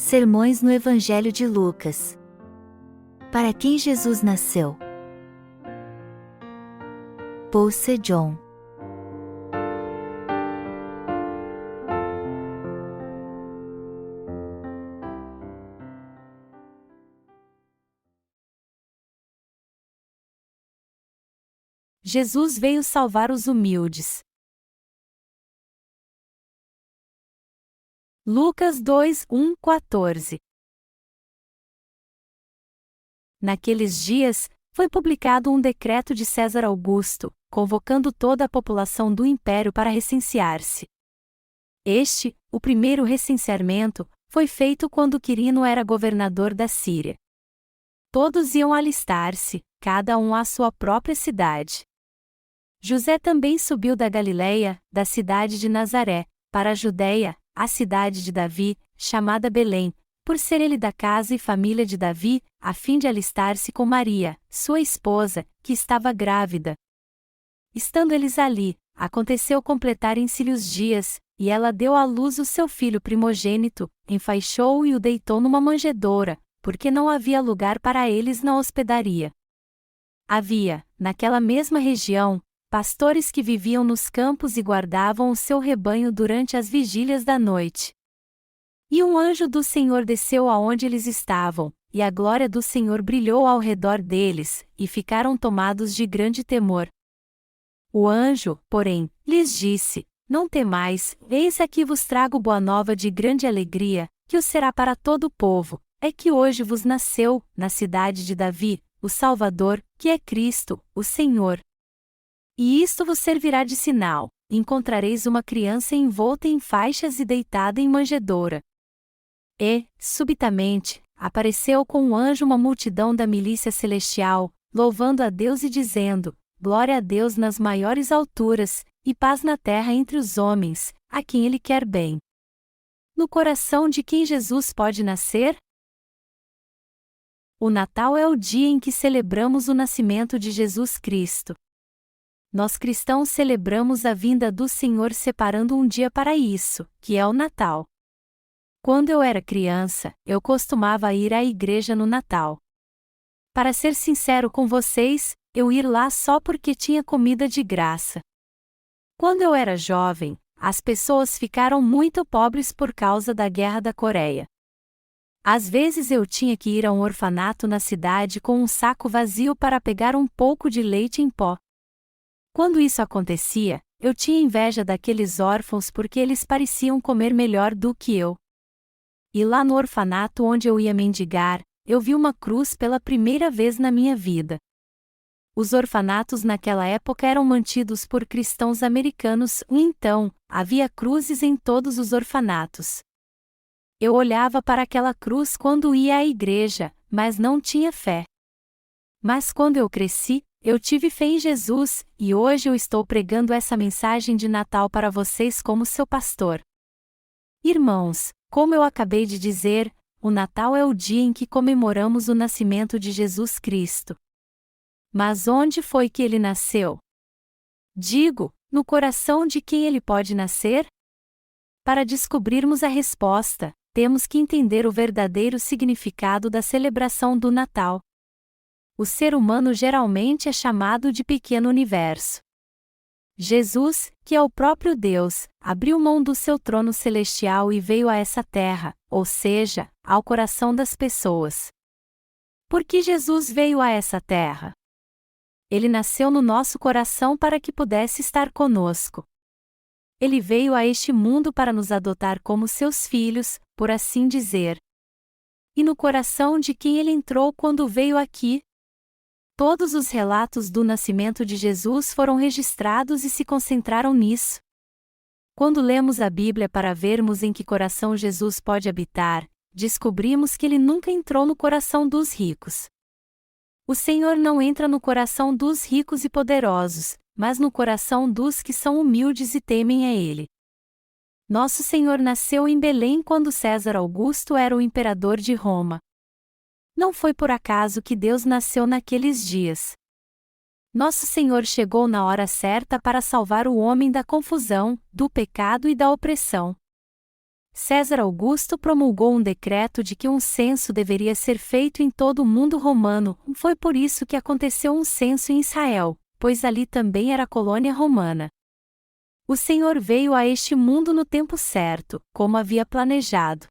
Sermões no Evangelho de Lucas. Para quem Jesus nasceu? Paul Sejong. Jesus veio salvar os humildes. Lucas 2:1-14. Naqueles dias, foi publicado um decreto de César Augusto, convocando toda a população do império para recensear-se. O primeiro recenseamento, foi feito quando Quirino era governador da Síria. Todos iam alistar-se, cada um à sua própria cidade. José também subiu da Galileia, da cidade de Nazaré, para a Judeia, a cidade de Davi, chamada Belém, por ser ele da casa e família de Davi, a fim de alistar-se com Maria, sua esposa, que estava grávida. Estando eles ali, aconteceu completarem-se-lhe os dias, e ela deu à luz o seu filho primogênito, enfaixou-o e o deitou numa manjedoura, porque não havia lugar para eles na hospedaria. Havia, naquela mesma região, pastores que viviam nos campos e guardavam o seu rebanho durante as vigílias da noite. E um anjo do Senhor desceu aonde eles estavam, e a glória do Senhor brilhou ao redor deles, e ficaram tomados de grande temor. O anjo, porém, lhes disse: Não temais, eis aqui vos trago boa nova de grande alegria, que o será para todo o povo, é que hoje vos nasceu, na cidade de Davi, o Salvador, que é Cristo, o Senhor. E isto vos servirá de sinal: encontrareis uma criança envolta em faixas e deitada em manjedoura. E, subitamente, apareceu com um anjo uma multidão da milícia celestial, louvando a Deus e dizendo: Glória a Deus nas maiores alturas, e paz na terra entre os homens, a quem Ele quer bem. No coração de quem Jesus pode nascer? O Natal é o dia em que celebramos o nascimento de Jesus Cristo. Nós cristãos celebramos a vinda do Senhor separando um dia para isso, que é o Natal. Quando eu era criança, eu costumava ir à igreja no Natal. Para ser sincero com vocês, eu ir lá só porque tinha comida de graça. Quando eu era jovem, as pessoas ficaram muito pobres por causa da Guerra da Coreia. Às vezes eu tinha que ir a um orfanato na cidade com um saco vazio para pegar um pouco de leite em pó. Quando isso acontecia, eu tinha inveja daqueles órfãos porque eles pareciam comer melhor do que eu. E lá no orfanato onde eu ia mendigar, eu vi uma cruz pela primeira vez na minha vida. Os orfanatos naquela época eram mantidos por cristãos americanos, e então, havia cruzes em todos os orfanatos. Eu olhava para aquela cruz quando ia à igreja, mas não tinha fé. Mas quando eu cresci, eu tive fé em Jesus, e hoje eu estou pregando essa mensagem de Natal para vocês como seu pastor. Irmãos, como eu acabei de dizer, o Natal é o dia em que comemoramos o nascimento de Jesus Cristo. Mas onde foi que ele nasceu? Digo, no coração de quem ele pode nascer? Para descobrirmos a resposta, temos que entender o verdadeiro significado da celebração do Natal. O ser humano geralmente é chamado de pequeno universo. Jesus, que é o próprio Deus, abriu mão do seu trono celestial e veio a essa terra, ou seja, ao coração das pessoas. Por que Jesus veio a essa terra? Ele nasceu no nosso coração para que pudesse estar conosco. Ele veio a este mundo para nos adotar como seus filhos, por assim dizer. E no coração de quem ele entrou quando veio aqui? Todos os relatos do nascimento de Jesus foram registrados e se concentraram nisso. Quando lemos a Bíblia para vermos em que coração Jesus pode habitar, descobrimos que ele nunca entrou no coração dos ricos. O Senhor não entra no coração dos ricos e poderosos, mas no coração dos que são humildes e temem a Ele. Nosso Senhor nasceu em Belém quando César Augusto era o imperador de Roma. Não foi por acaso que Deus nasceu naqueles dias. Nosso Senhor chegou na hora certa para salvar o homem da confusão, do pecado e da opressão. César Augusto promulgou um decreto de que um censo deveria ser feito em todo o mundo romano. Foi por isso que aconteceu um censo em Israel, pois ali também era colônia romana. O Senhor veio a este mundo no tempo certo, como havia planejado.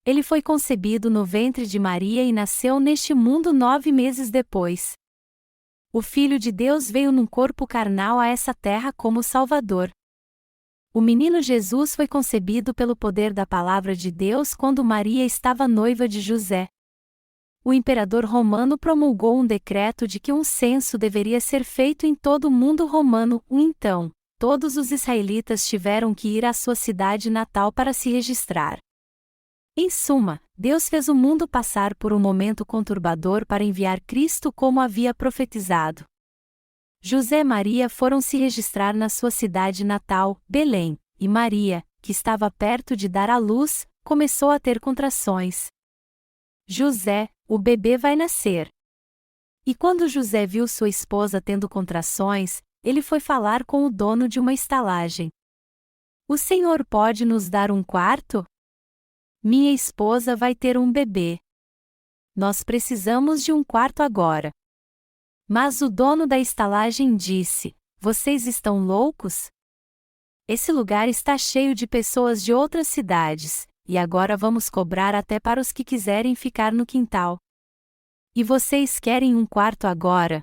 Ele foi concebido no ventre de Maria e nasceu neste mundo 9 meses depois. O Filho de Deus veio num corpo carnal a essa terra como Salvador. O menino Jesus foi concebido pelo poder da palavra de Deus quando Maria estava noiva de José. O imperador romano promulgou um decreto de que um censo deveria ser feito em todo o mundo romano. Então, todos os israelitas tiveram que ir à sua cidade natal para se registrar. Em suma, Deus fez o mundo passar por um momento conturbador para enviar Cristo como havia profetizado. José e Maria foram se registrar na sua cidade natal, Belém, e Maria, que estava perto de dar à luz, começou a ter contrações. José, o bebê vai nascer. E quando José viu sua esposa tendo contrações, ele foi falar com o dono de uma estalagem. O senhor pode nos dar um quarto? Minha esposa vai ter um bebê. Nós precisamos de um quarto agora. Mas o dono da estalagem disse: Vocês estão loucos? Esse lugar está cheio de pessoas de outras cidades, e agora vamos cobrar até para os que quiserem ficar no quintal. E vocês querem um quarto agora?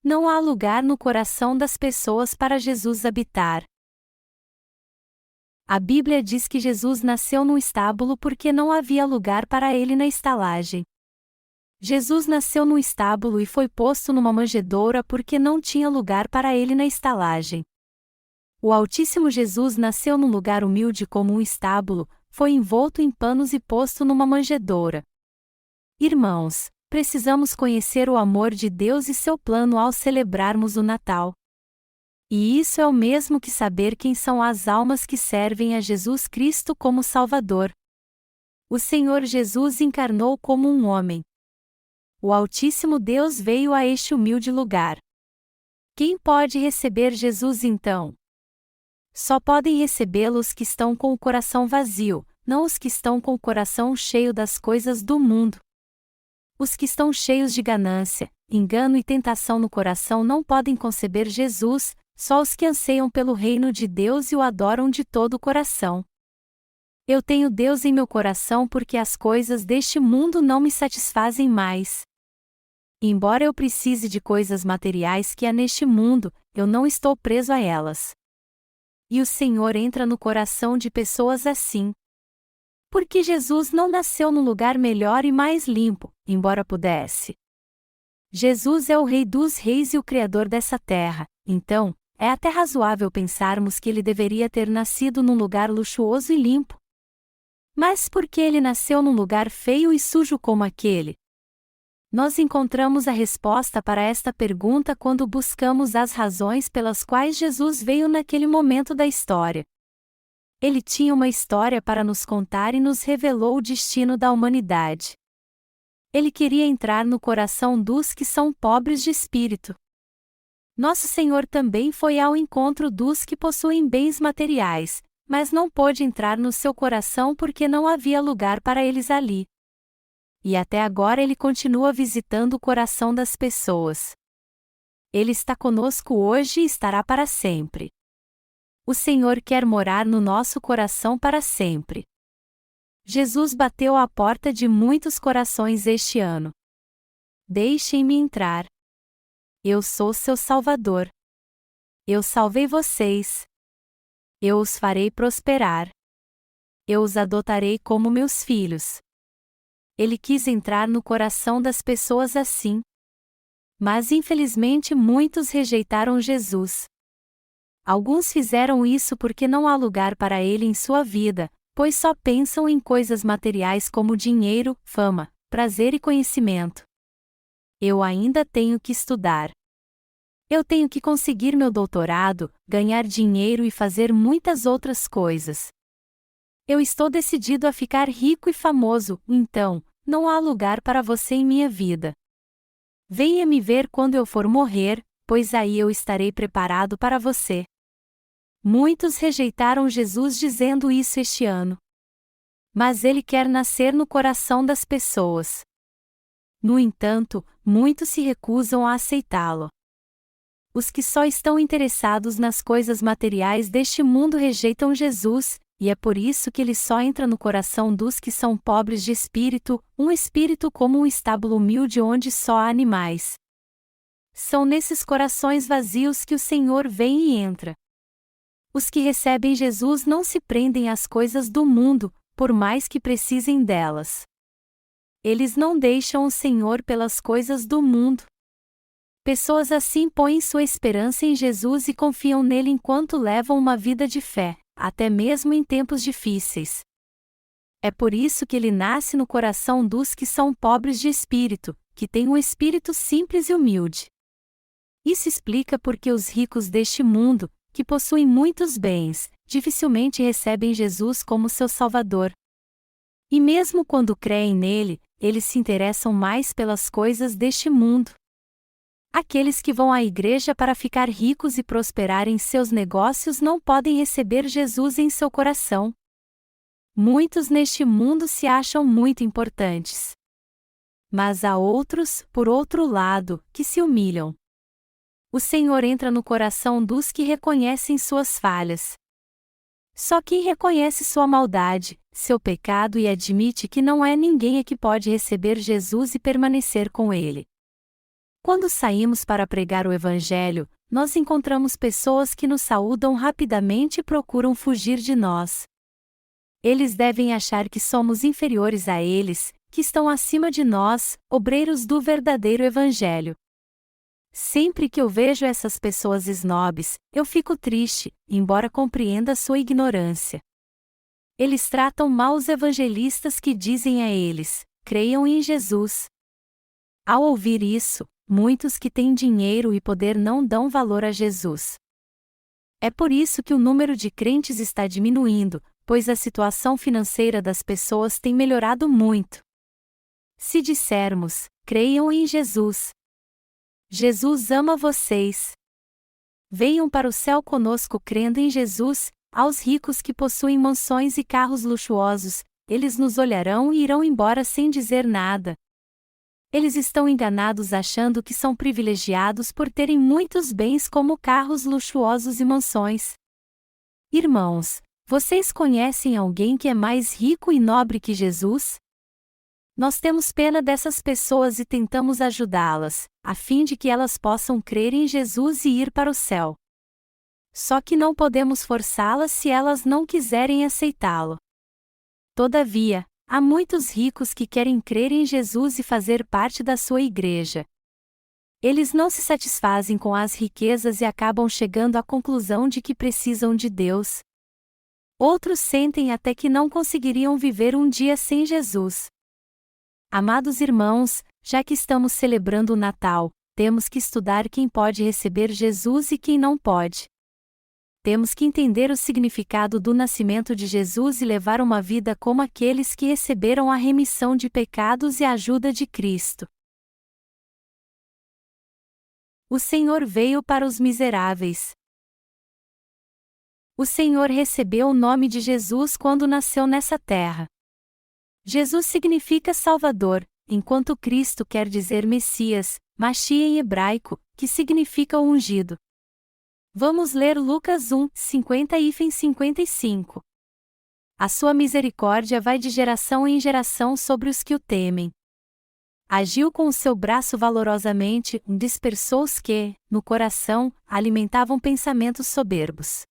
Não há lugar no coração das pessoas para Jesus habitar. A Bíblia diz que Jesus nasceu num estábulo porque não havia lugar para ele na estalagem. Jesus nasceu num estábulo e foi posto numa manjedoura porque não tinha lugar para ele na estalagem. O Altíssimo Jesus nasceu num lugar humilde como um estábulo, foi envolto em panos e posto numa manjedoura. Irmãos, precisamos conhecer o amor de Deus e seu plano ao celebrarmos o Natal. E isso é o mesmo que saber quem são as almas que servem a Jesus Cristo como Salvador. O Senhor Jesus encarnou como um homem. O Altíssimo Deus veio a este humilde lugar. Quem pode receber Jesus então? Só podem recebê-lo os que estão com o coração vazio, não os que estão com o coração cheio das coisas do mundo. Os que estão cheios de ganância, engano e tentação no coração não podem conceber Jesus, só os que anseiam pelo reino de Deus e o adoram de todo o coração. Eu tenho Deus em meu coração porque as coisas deste mundo não me satisfazem mais. Embora eu precise de coisas materiais que há neste mundo, eu não estou preso a elas. E o Senhor entra no coração de pessoas assim. Porque Jesus não nasceu num lugar melhor e mais limpo, embora pudesse. Jesus é o Rei dos Reis e o Criador dessa terra, então, é até razoável pensarmos que ele deveria ter nascido num lugar luxuoso e limpo. Mas por que ele nasceu num lugar feio e sujo como aquele? Nós encontramos a resposta para esta pergunta quando buscamos as razões pelas quais Jesus veio naquele momento da história. Ele tinha uma história para nos contar e nos revelou o destino da humanidade. Ele queria entrar no coração dos que são pobres de espírito. Nosso Senhor também foi ao encontro dos que possuem bens materiais, mas não pôde entrar no seu coração porque não havia lugar para eles ali. E até agora ele continua visitando o coração das pessoas. Ele está conosco hoje e estará para sempre. O Senhor quer morar no nosso coração para sempre. Jesus bateu à porta de muitos corações este ano. Deixem-me entrar. Eu sou seu Salvador. Eu salvei vocês. Eu os farei prosperar. Eu os adotarei como meus filhos. Ele quis entrar no coração das pessoas assim. Mas infelizmente muitos rejeitaram Jesus. Alguns fizeram isso porque não há lugar para ele em sua vida, pois só pensam em coisas materiais como dinheiro, fama, prazer e conhecimento. Eu ainda tenho que estudar. Eu tenho que conseguir meu doutorado, ganhar dinheiro e fazer muitas outras coisas. Eu estou decidido a ficar rico e famoso, então, não há lugar para você em minha vida. Venha me ver quando eu for morrer, pois aí eu estarei preparado para você. Muitos rejeitaram Jesus dizendo isso este ano. Mas ele quer nascer no coração das pessoas. No entanto, muitos se recusam a aceitá-lo. Os que só estão interessados nas coisas materiais deste mundo rejeitam Jesus, e é por isso que ele só entra no coração dos que são pobres de espírito, um espírito como um estábulo humilde onde só há animais. São nesses corações vazios que o Senhor vem e entra. Os que recebem Jesus não se prendem às coisas do mundo, por mais que precisem delas. Eles não deixam o Senhor pelas coisas do mundo. Pessoas assim põem sua esperança em Jesus e confiam nele enquanto levam uma vida de fé, até mesmo em tempos difíceis. É por isso que ele nasce no coração dos que são pobres de espírito, que têm um espírito simples e humilde. Isso explica porque os ricos deste mundo, que possuem muitos bens, dificilmente recebem Jesus como seu Salvador. E mesmo quando creem nele, eles se interessam mais pelas coisas deste mundo. Aqueles que vão à igreja para ficar ricos e prosperar em seus negócios não podem receber Jesus em seu coração. Muitos neste mundo se acham muito importantes. Mas há outros, por outro lado, que se humilham. O Senhor entra no coração dos que reconhecem suas falhas. Só quem reconhece sua maldade, seu pecado e admite que não é ninguém é que pode receber Jesus e permanecer com ele. Quando saímos para pregar o Evangelho, nós encontramos pessoas que nos saúdam rapidamente e procuram fugir de nós. Eles devem achar que somos inferiores a eles, que estão acima de nós, obreiros do verdadeiro Evangelho. Sempre que eu vejo essas pessoas snobs, eu fico triste, embora compreenda sua ignorância. Eles tratam mal os evangelistas que dizem a eles: creiam em Jesus. Ao ouvir isso, muitos que têm dinheiro e poder não dão valor a Jesus. É por isso que o número de crentes está diminuindo, pois a situação financeira das pessoas tem melhorado muito. Se dissermos, creiam em Jesus. Jesus ama vocês. Venham para o céu conosco crendo em Jesus. Aos ricos que possuem mansões e carros luxuosos, eles nos olharão e irão embora sem dizer nada. Eles estão enganados achando que são privilegiados por terem muitos bens como carros luxuosos e mansões. Irmãos, vocês conhecem alguém que é mais rico e nobre que Jesus? Nós temos pena dessas pessoas e tentamos ajudá-las, a fim de que elas possam crer em Jesus e ir para o céu. Só que não podemos forçá-las se elas não quiserem aceitá-lo. Todavia, há muitos ricos que querem crer em Jesus e fazer parte da sua igreja. Eles não se satisfazem com as riquezas e acabam chegando à conclusão de que precisam de Deus. Outros sentem até que não conseguiriam viver um dia sem Jesus. Amados irmãos, já que estamos celebrando o Natal, temos que estudar quem pode receber Jesus e quem não pode. Temos que entender o significado do nascimento de Jesus e levar uma vida como aqueles que receberam a remissão de pecados e a ajuda de Cristo. O Senhor veio para os miseráveis. O Senhor recebeu o nome de Jesus quando nasceu nessa terra. Jesus significa Salvador, enquanto Cristo quer dizer Messias, Machia em hebraico, que significa o ungido. Vamos ler Lucas 1, 50-55. A sua misericórdia vai de geração em geração sobre os que o temem. Agiu com o seu braço valorosamente, dispersou os que, no coração, alimentavam pensamentos soberbos.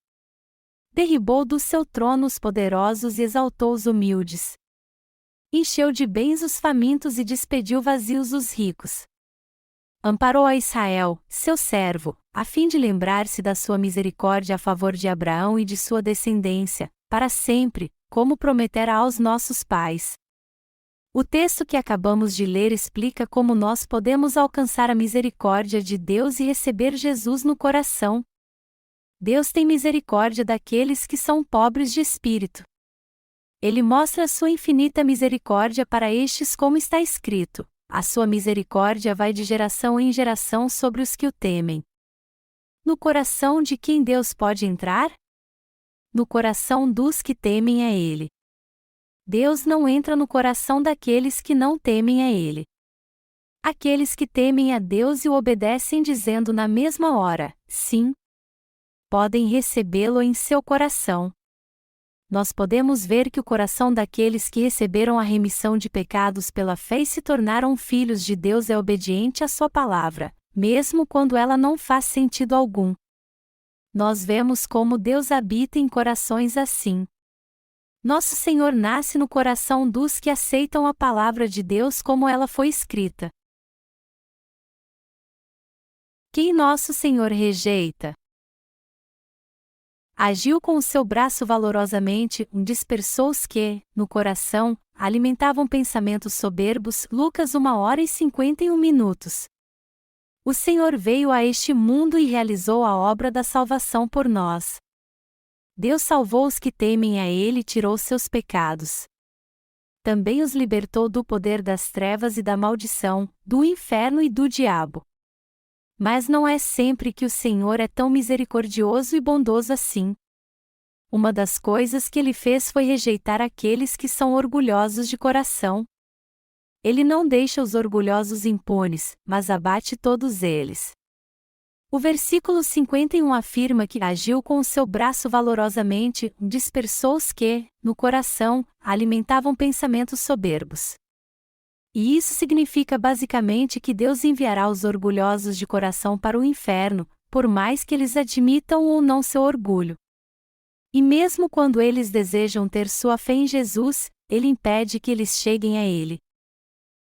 Derribou do seu trono os poderosos e exaltou os humildes. Encheu de bens os famintos e despediu vazios os ricos. Amparou a Israel, seu servo, a fim de lembrar-se da sua misericórdia a favor de Abraão e de sua descendência, para sempre, como prometera aos nossos pais. O texto que acabamos de ler explica como nós podemos alcançar a misericórdia de Deus e receber Jesus no coração. Deus tem misericórdia daqueles que são pobres de espírito. Ele mostra a sua infinita misericórdia para estes como está escrito: a sua misericórdia vai de geração em geração sobre os que o temem. No coração de quem Deus pode entrar? no coração dos que temem a Ele. Deus não entra no coração daqueles que não temem a Ele. Aqueles que temem a Deus e o obedecem dizendo na mesma hora, sim, podem recebê-lo em seu coração. Nós podemos ver que o coração daqueles que receberam a remissão de pecados pela fé e se tornaram filhos de Deus é obediente à sua palavra, mesmo quando ela não faz sentido algum. Nós vemos como Deus habita em corações assim. Nosso Senhor nasce no coração dos que aceitam a palavra de Deus como ela foi escrita. Quem nosso Senhor rejeita? Agiu com o seu braço valorosamente, dispersou os que, no coração, alimentavam pensamentos soberbos. Lucas 1h51. O Senhor veio a este mundo e realizou a obra da salvação por nós. Deus salvou os que temem a Ele e tirou seus pecados. Também os libertou do poder das trevas e da maldição, do inferno e do diabo. Mas não é sempre que o Senhor é tão misericordioso e bondoso assim. Uma das coisas que Ele fez foi rejeitar aqueles que são orgulhosos de coração. Ele não deixa os orgulhosos impunes, mas abate todos eles. O versículo 51 afirma que agiu com o seu braço valorosamente, dispersou os que, no coração, alimentavam pensamentos soberbos. E isso significa basicamente que Deus enviará os orgulhosos de coração para o inferno, por mais que eles admitam ou não seu orgulho. E mesmo quando eles desejam ter sua fé em Jesus, Ele impede que eles cheguem a Ele.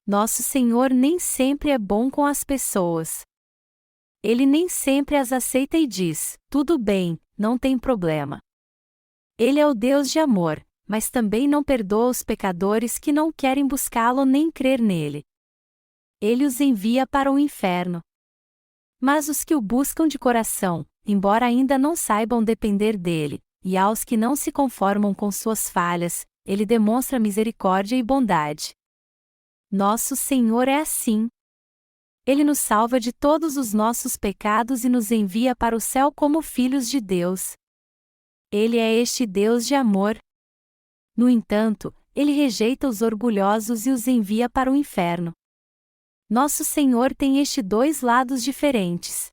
Nosso Senhor nem sempre é bom com as pessoas. Ele nem sempre as aceita e diz, tudo bem, não tem problema. Ele é o Deus de amor, mas também não perdoa os pecadores que não querem buscá-lo nem crer nele. Ele os envia para o inferno. Mas os que o buscam de coração, embora ainda não saibam depender dele, e aos que não se conformam com suas falhas, ele demonstra misericórdia e bondade. Nosso Senhor é assim. Ele nos salva de todos os nossos pecados e nos envia para o céu como filhos de Deus. Ele é este Deus de amor. No entanto, Ele rejeita os orgulhosos e os envia para o inferno. Nosso Senhor tem estes dois lados diferentes.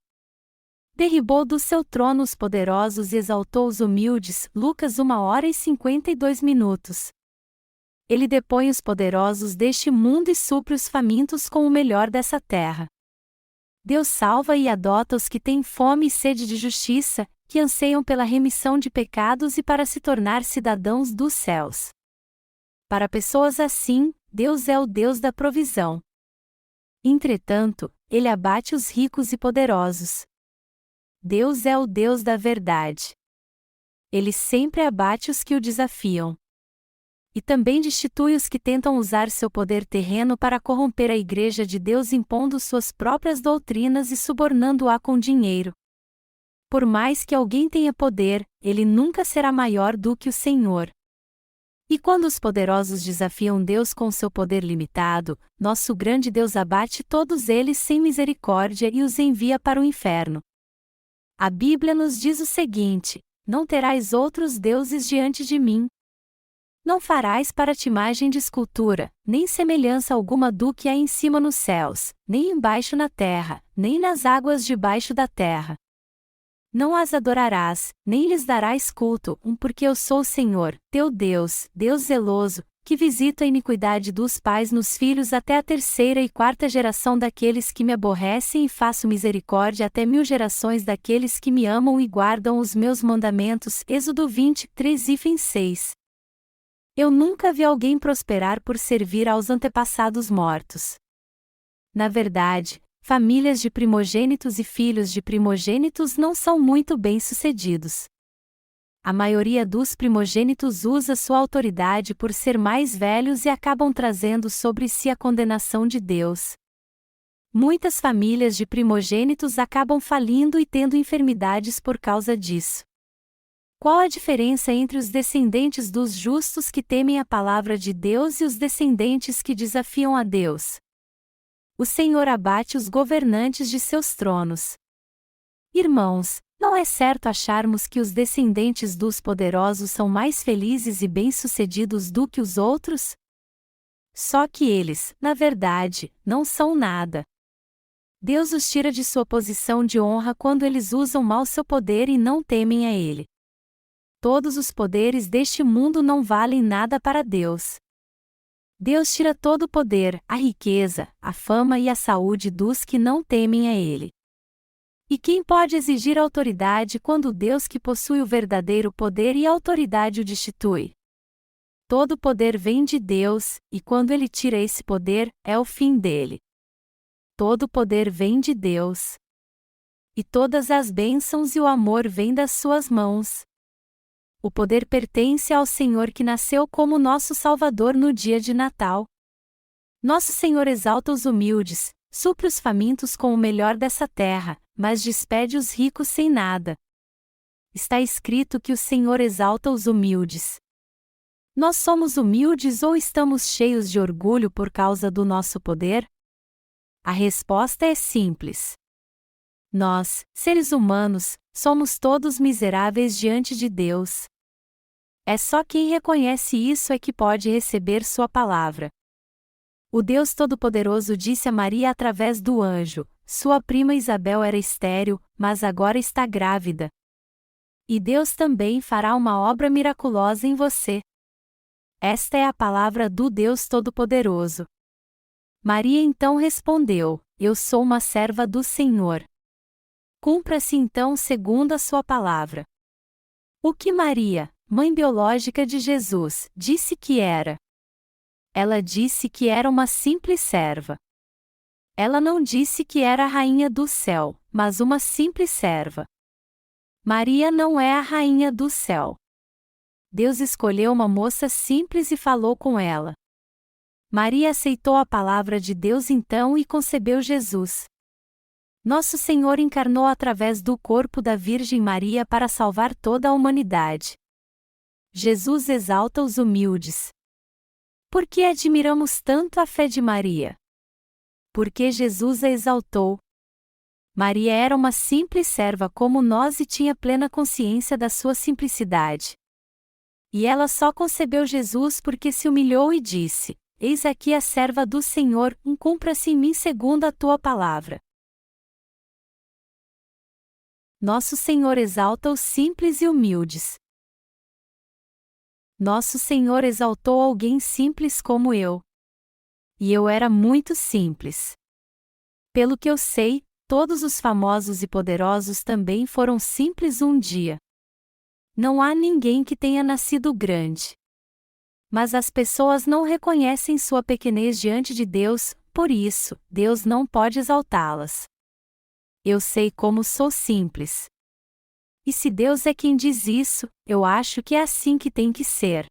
Derribou do seu trono os poderosos e exaltou os humildes. Lucas 1h52. Ele depõe os poderosos deste mundo e supre os famintos com o melhor dessa terra. Deus salva e adota os que têm fome e sede de justiça, que anseiam pela remissão de pecados e para se tornar cidadãos dos céus. Para pessoas assim, Deus é o Deus da provisão. Entretanto, Ele abate os ricos e poderosos. Deus é o Deus da verdade. Ele sempre abate os que o desafiam. E também destitui os que tentam usar seu poder terreno para corromper a Igreja de Deus impondo suas próprias doutrinas e subornando-a com dinheiro. Por mais que alguém tenha poder, ele nunca será maior do que o Senhor. E quando os poderosos desafiam Deus com seu poder limitado, nosso grande Deus abate todos eles sem misericórdia e os envia para o inferno. A Bíblia nos diz o seguinte: não terás outros deuses diante de mim. Não farás para ti imagem de escultura, nem semelhança alguma do que há em cima nos céus, nem embaixo na terra, nem nas águas debaixo da terra. Não as adorarás, nem lhes darás culto, porque eu sou o Senhor, teu Deus, Deus zeloso, que visito a iniquidade dos pais nos filhos até a 3ª e 4ª geração daqueles que me aborrecem e faço misericórdia até 1000 gerações daqueles que me amam e guardam os meus mandamentos. Êxodo 23:6. Eu nunca vi alguém prosperar por servir aos antepassados mortos. Na verdade, famílias de primogênitos e filhos de primogênitos não são muito bem-sucedidos. A maioria dos primogênitos usa sua autoridade por ser mais velhos e acabam trazendo sobre si a condenação de Deus. Muitas famílias de primogênitos acabam falindo e tendo enfermidades por causa disso. Qual a diferença entre os descendentes dos justos que temem a palavra de Deus e os descendentes que desafiam a Deus? O Senhor abate os governantes de seus tronos. Irmãos, Não é certo acharmos que os descendentes dos poderosos são mais felizes e bem-sucedidos do que os outros? Só que eles, na verdade, não são nada. Deus os tira de sua posição de honra quando eles usam mal seu poder e não temem a Ele. Todos os poderes deste mundo não valem nada para Deus. Deus tira todo o poder, a riqueza, a fama e a saúde dos que não temem a Ele. E quem pode exigir autoridade quando o Deus que possui o verdadeiro poder e autoridade o destitui? Todo o poder vem de Deus, e quando Ele tira esse poder, é o fim dele. Todo o poder vem de Deus. E todas as bênçãos e o amor vêm das suas mãos. O poder pertence ao Senhor que nasceu como nosso Salvador no dia de Natal. Nosso Senhor exalta os humildes, supre os famintos com o melhor dessa terra, mas despede os ricos sem nada. Está escrito que o Senhor exalta os humildes. Nós somos humildes ou estamos cheios de orgulho por causa do nosso poder? A resposta é simples. Nós, seres humanos, somos todos miseráveis diante de Deus. É só quem reconhece isso é que pode receber sua palavra. O Deus Todo-Poderoso disse a Maria através do anjo: sua prima Isabel era estéril, mas agora está grávida. E Deus também fará uma obra miraculosa em você. Esta é a palavra do Deus Todo-Poderoso. Maria então respondeu: eu sou uma serva do Senhor. Cumpra-se então segundo a sua palavra. O que Maria, mãe biológica de Jesus, disse que era? Ela disse que era uma simples serva. Ela não disse que era a rainha do céu, mas uma simples serva. Maria não é a rainha do céu. Deus escolheu uma moça simples e falou com ela. Maria aceitou a palavra de Deus então e concebeu Jesus. Nosso Senhor encarnou através do corpo da Virgem Maria para salvar toda a humanidade. Jesus exalta os humildes. Por que admiramos tanto a fé de Maria? Porque Jesus a exaltou. Maria era uma simples serva como nós e tinha plena consciência da sua simplicidade. E ela só concebeu Jesus porque se humilhou e disse: eis aqui a serva do Senhor, cumpra-se em mim segundo a tua palavra. Nosso Senhor exalta os simples e humildes. Nosso Senhor exaltou alguém simples como eu. E eu era muito simples. Pelo que eu sei, todos os famosos e poderosos também foram simples um dia. Não há ninguém que tenha nascido grande. Mas as pessoas não reconhecem sua pequenez diante de Deus, por isso, Deus não pode exaltá-las. Eu sei como sou simples. E se Deus é quem diz isso, eu acho que é assim que tem que ser.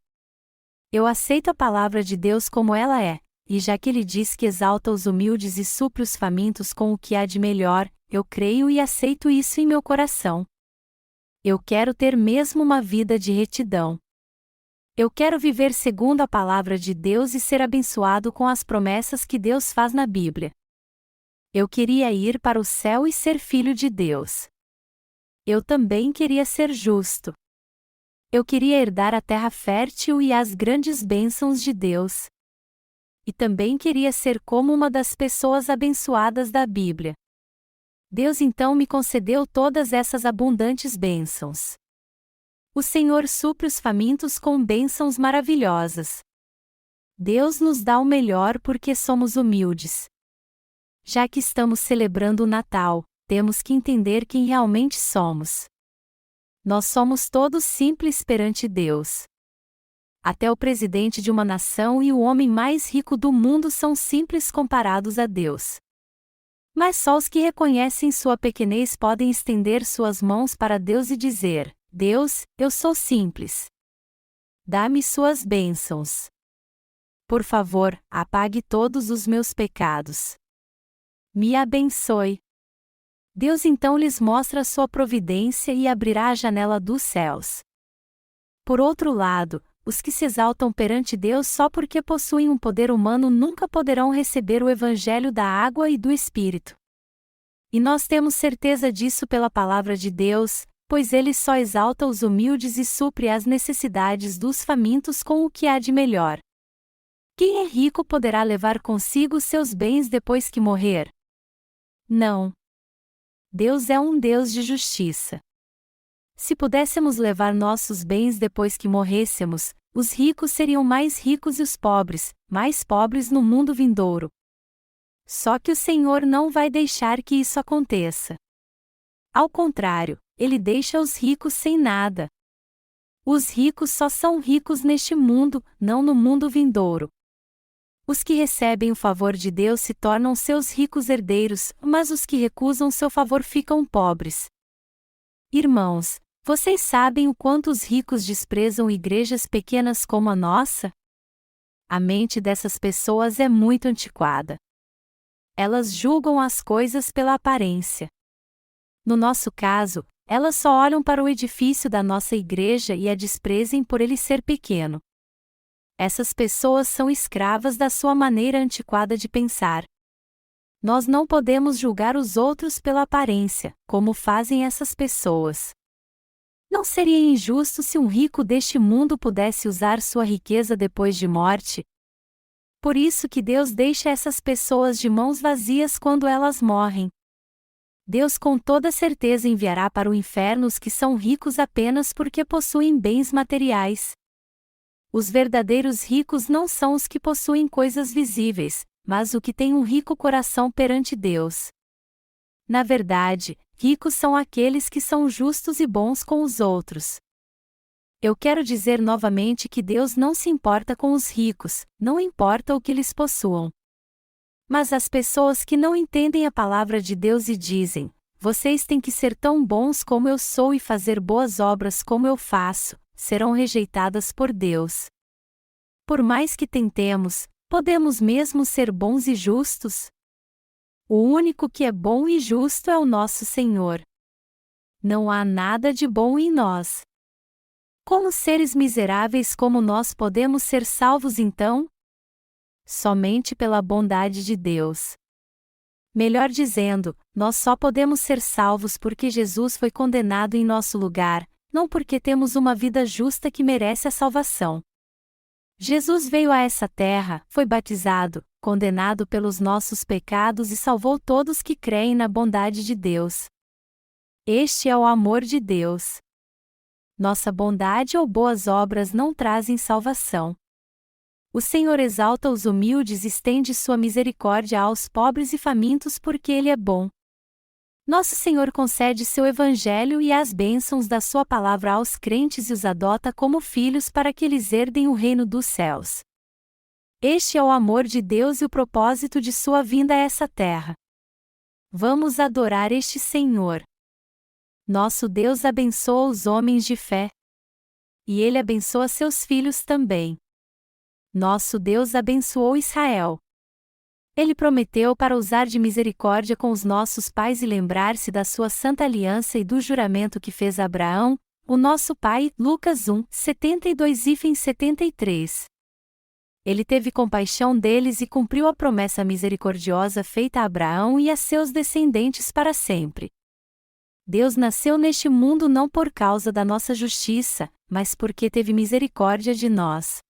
Eu aceito a palavra de Deus como ela é, e já que Ele diz que exalta os humildes e supre os famintos com o que há de melhor, eu creio e aceito isso em meu coração. Eu quero ter mesmo uma vida de retidão. Eu quero viver segundo a palavra de Deus e ser abençoado com as promessas que Deus faz na Bíblia. Eu queria ir para o céu e ser filho de Deus. Eu também queria ser justo. Eu queria herdar a terra fértil e as grandes bênçãos de Deus. E também queria ser como uma das pessoas abençoadas da Bíblia. Deus então me concedeu todas essas abundantes bênçãos. O Senhor supre os famintos com bênçãos maravilhosas. Deus nos dá o melhor porque somos humildes. Já que estamos celebrando o Natal, temos que entender quem realmente somos. Nós somos todos simples perante Deus. Até o presidente de uma nação e o homem mais rico do mundo são simples comparados a Deus. Mas só os que reconhecem sua pequenez podem estender suas mãos para Deus e dizer: Deus, eu sou simples. Dá-me suas bênçãos. Por favor, apague todos os meus pecados. Me abençoe. Deus então lhes mostra a sua providência e abrirá a janela dos céus. Por outro lado, os que se exaltam perante Deus só porque possuem um poder humano nunca poderão receber o evangelho da água e do Espírito. E nós temos certeza disso pela palavra de Deus, pois ele só exalta os humildes e supre as necessidades dos famintos com o que há de melhor. Quem é rico poderá levar consigo seus bens depois que morrer? Não. Deus é um Deus de justiça. Se pudéssemos levar nossos bens depois que morrêssemos, os ricos seriam mais ricos e os pobres, mais pobres no mundo vindouro. Só que o Senhor não vai deixar que isso aconteça. Ao contrário, Ele deixa os ricos sem nada. Os ricos só são ricos neste mundo, não no mundo vindouro. Os que recebem o favor de Deus se tornam seus ricos herdeiros, mas os que recusam seu favor ficam pobres. Irmãos, vocês sabem o quanto os ricos desprezam igrejas pequenas como a nossa? A mente dessas pessoas é muito antiquada. Elas julgam as coisas pela aparência. No nosso caso, elas só olham para o edifício da nossa igreja e a desprezem por ele ser pequeno. Essas pessoas são escravas da sua maneira antiquada de pensar. Nós não podemos julgar os outros pela aparência, como fazem essas pessoas. Não seria injusto se um rico deste mundo pudesse usar sua riqueza depois de morte? Por isso que Deus deixa essas pessoas de mãos vazias quando elas morrem. Deus com toda certeza enviará para o inferno os que são ricos apenas porque possuem bens materiais. Os verdadeiros ricos não são os que possuem coisas visíveis, mas o que tem um rico coração perante Deus. Na verdade, ricos são aqueles que são justos e bons com os outros. Eu quero dizer novamente que Deus não se importa com os ricos, não importa o que eles possuam. Mas as pessoas que não entendem a palavra de Deus e dizem: vocês têm que ser tão bons como eu sou e fazer boas obras como eu faço, serão rejeitadas por Deus. Por mais que tentemos, podemos mesmo ser bons e justos? O único que é bom e justo é o nosso Senhor. Não há nada de bom em nós. Como seres miseráveis como nós podemos ser salvos então? Somente pela bondade de Deus. Melhor dizendo, nós só podemos ser salvos porque Jesus foi condenado em nosso lugar, não porque temos uma vida justa que merece a salvação. Jesus veio a essa terra, foi batizado, condenado pelos nossos pecados e salvou todos que creem na bondade de Deus. Este é o amor de Deus. Nossa bondade ou boas obras não trazem salvação. O Senhor exalta os humildes e estende sua misericórdia aos pobres e famintos porque Ele é bom. Nosso Senhor concede seu evangelho e as bênçãos da sua palavra aos crentes e os adota como filhos para que eles herdem o reino dos céus. Este é o amor de Deus e o propósito de sua vinda a essa terra. Vamos adorar este Senhor. Nosso Deus abençoa os homens de fé. E Ele abençoa seus filhos também. Nosso Deus abençoou Israel. Ele prometeu para usar de misericórdia com os nossos pais e lembrar-se da sua santa aliança e do juramento que fez a Abraão, o nosso pai. Lucas 1, 72 e 73. Ele teve compaixão deles e cumpriu a promessa misericordiosa feita a Abraão e a seus descendentes para sempre. Deus nasceu neste mundo não por causa da nossa justiça, mas porque teve misericórdia de nós.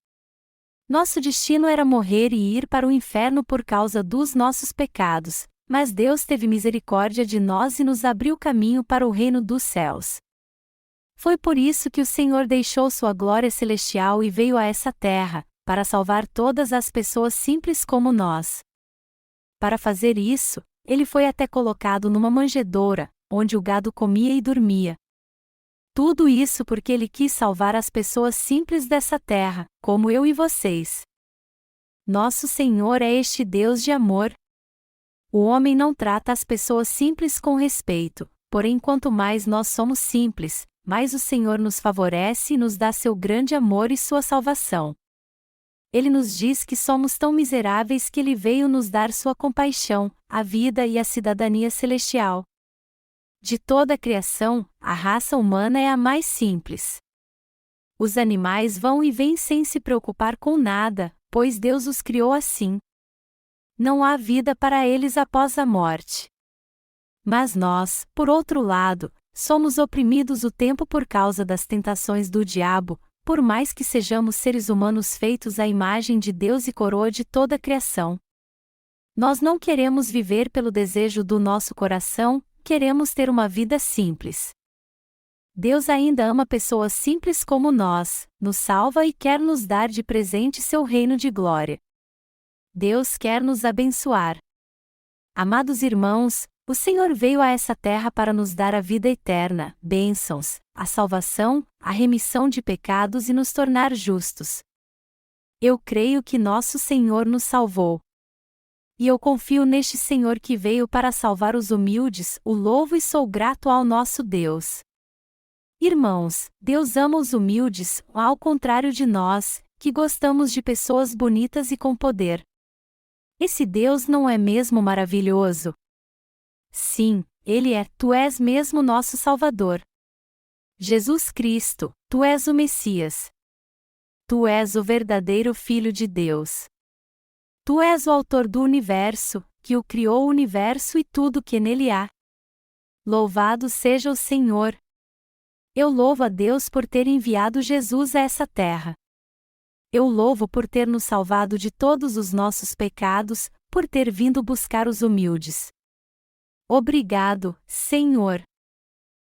Nosso destino era morrer e ir para o inferno por causa dos nossos pecados, mas Deus teve misericórdia de nós e nos abriu caminho para o reino dos céus. Foi por isso que o Senhor deixou sua glória celestial e veio a essa terra, para salvar todas as pessoas simples como nós. Para fazer isso, Ele foi até colocado numa manjedoura, onde o gado comia e dormia. Tudo isso porque Ele quis salvar as pessoas simples dessa terra, como eu e vocês. Nosso Senhor é este Deus de amor. O homem não trata as pessoas simples com respeito, porém quanto mais nós somos simples, mais o Senhor nos favorece e nos dá seu grande amor e sua salvação. Ele nos diz que somos tão miseráveis que Ele veio nos dar sua compaixão, a vida e a cidadania celestial. De toda a criação, a raça humana é a mais simples. Os animais vão e vêm sem se preocupar com nada, pois Deus os criou assim. Não há vida para eles após a morte. Mas nós, por outro lado, somos oprimidos o tempo por causa das tentações do diabo, por mais que sejamos seres humanos feitos à imagem de Deus e coroa de toda a criação. Nós não queremos viver pelo desejo do nosso coração, queremos ter uma vida simples. Deus ainda ama pessoas simples como nós, nos salva e quer nos dar de presente seu reino de glória. Deus quer nos abençoar. Amados irmãos, o Senhor veio a essa terra para nos dar a vida eterna, bênçãos, a salvação, a remissão de pecados e nos tornar justos. Eu creio que nosso Senhor nos salvou. E eu confio neste Senhor que veio para salvar os humildes, o louvo e sou grato ao nosso Deus. Irmãos, Deus ama os humildes, ao contrário de nós, que gostamos de pessoas bonitas e com poder. Esse Deus não é mesmo maravilhoso? Sim, Ele é, Tu és mesmo nosso Salvador. Jesus Cristo, Tu és o Messias. Tu és o verdadeiro Filho de Deus. Tu és o autor do universo, que o criou o universo e tudo que nele há. Louvado seja o Senhor! Eu louvo a Deus por ter enviado Jesus a essa terra. Eu louvo por ter nos salvado de todos os nossos pecados, por ter vindo buscar os humildes. Obrigado, Senhor!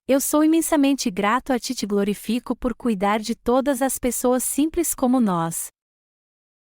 Eu sou imensamente grato a Ti e te glorifico por cuidar de todas as pessoas simples como nós.